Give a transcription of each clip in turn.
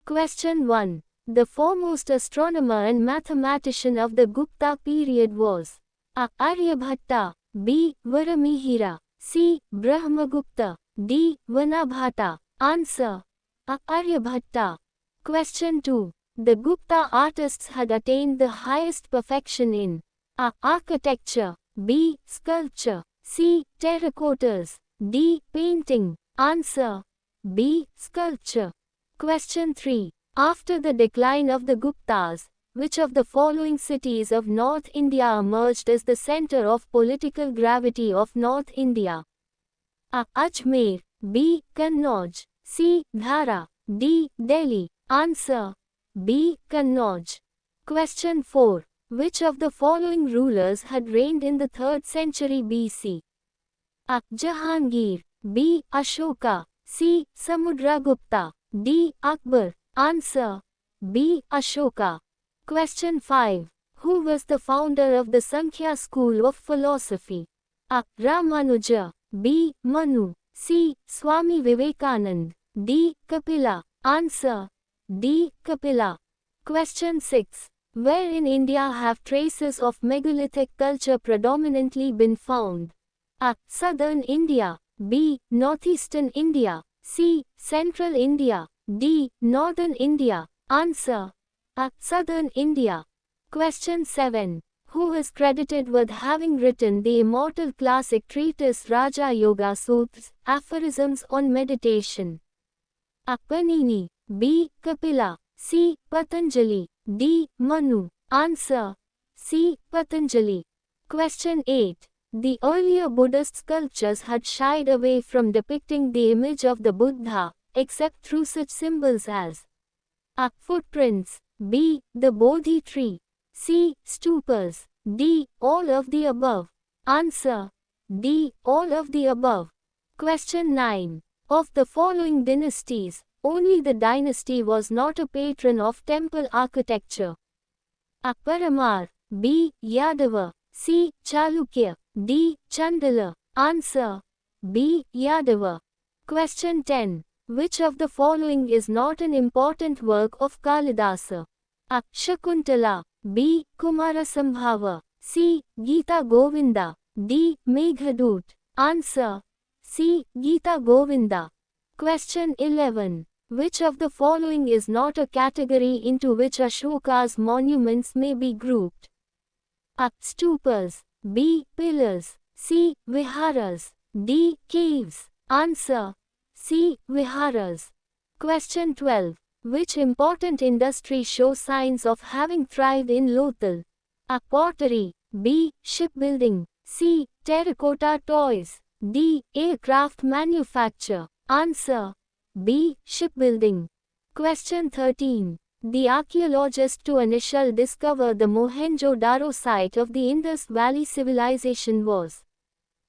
Question 1. The foremost astronomer and mathematician of the Gupta period was A. Aryabhatta, B. Varamihira, C. Brahmagupta, D. Vanabhata. Answer: A. Aryabhatta. Question 2. The Gupta artists had attained the highest perfection in A. Architecture, B. Sculpture, C. Terracottas, D. Painting. Answer: B. Sculpture. Question 3. After the decline of the Guptas, which of the following cities of North India emerged as the center of political gravity of North India? A. Ajmer, B. Kannauj, C. Dhara, D. Delhi. Answer: B. Kannauj. Question 4. Which of the following rulers had reigned in the 3rd century BC? A. Jahangir, B. Ashoka, C. Samudragupta, D. Akbar. Answer: B. Ashoka. Question 5. Who was the founder of the Sankhya school of philosophy? A. Ramanuja, B. Manu, C. Swami Vivekanand, D. Kapila. Answer: D. Kapila. Question 6. Where in India have traces of megalithic culture predominantly been found? A. Southern India, B. Northeastern India, C. Central India, D. Northern India. Answer: A. Southern India. Question 7. Who is credited with having written the immortal classic treatise Raja Yoga Sutras, Aphorisms on Meditation? A. Panini, B. Kapila, C. Patanjali, D. Manu. Answer: C. Patanjali. Question 8. The earlier Buddhist sculptures had shied away from depicting the image of the Buddha, except through such symbols as A. Footprints, B. The Bodhi tree, C. Stupas, D. All of the above. Answer: D. All of the above. Question 9. Of the following dynasties, only the dynasty was not a patron of temple architecture? A. Paramar, B. Yadava, C. Chalukya, D. Chandala. Answer: B. Yadava. Question 10. Which of the following is not an important work of Kalidasa? A. Shakuntala, B. Kumarasambhava, C. Gita Govinda, D. Meghadoot. Answer: C. Gita Govinda. Question 11. Which of the following is not a category into which Ashoka's monuments may be grouped? A. Stupas, B. Pillars, C. Viharas, D. Caves. Answer: C. Viharas. Question 12. Which important industry shows signs of having thrived in Lothal? A. Pottery, B. Shipbuilding, C. Terracotta toys, D. Aircraft manufacture. Answer: B. Shipbuilding. Question 13. The archaeologist to initially discover the Mohenjo-Daro site of the Indus Valley civilization was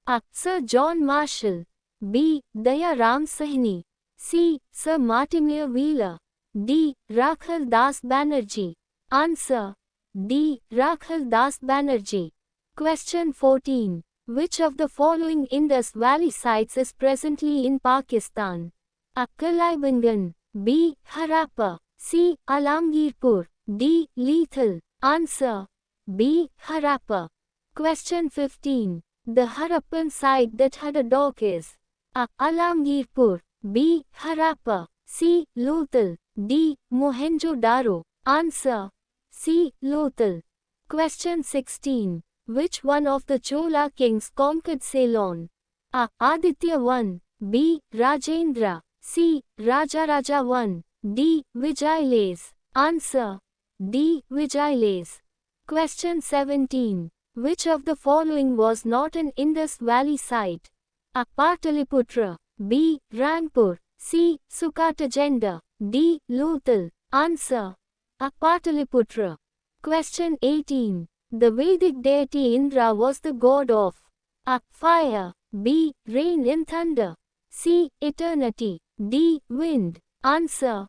A. Sir John Marshall, B. Daya Ram Sahni, C. Sir Mortimer Wheeler, D. Rakhal Das Banerjee. Answer: D. Rakhal Das Banerjee. Question 14. Which of the following Indus Valley sites is presently in Pakistan? A. Kalibangan, B. Harappa, C. Alamgirpur, D. Lethal. Answer: B. Harappa. Question 15. The Harappan site that had a dock is A. Alamgirpur, B. Harappa, C. Lothal, D. Mohenjo-Daro. Answer: C. Lothal. Question 16. Which one of the Chola kings conquered Ceylon? A. Aditya I, B. Rajendra, C. Rajaraja I, D. Vijayales. Answer: D. Vijayales. Question 17. Which of the following was not an Indus Valley site? A. Pataliputra, B. Rangpur, C. Sukatajenda, D. Lothal. Answer: A. Pataliputra. Question 18. The Vedic deity Indra was the god of A. Fire, B. Rain and thunder, C. Eternity, D. Wind. Answer: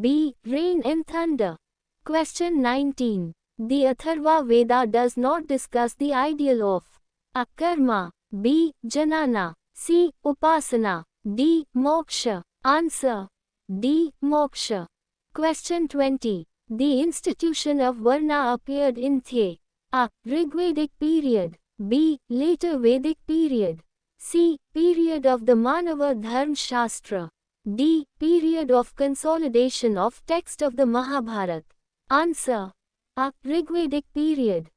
B. Rain and thunder. Question 19. The Atharva Veda does not discuss the ideal of A. Karma, B. Janana, C. Upasana, D. Moksha. Answer: D. Moksha. Question 20. The institution of Varna appeared in the A. Rigvedic period. B. Later Vedic period. C. Period of the Manava Dharma Shastra. D. Period of consolidation of text of the Mahabharata. Answer. A. Rigvedic period.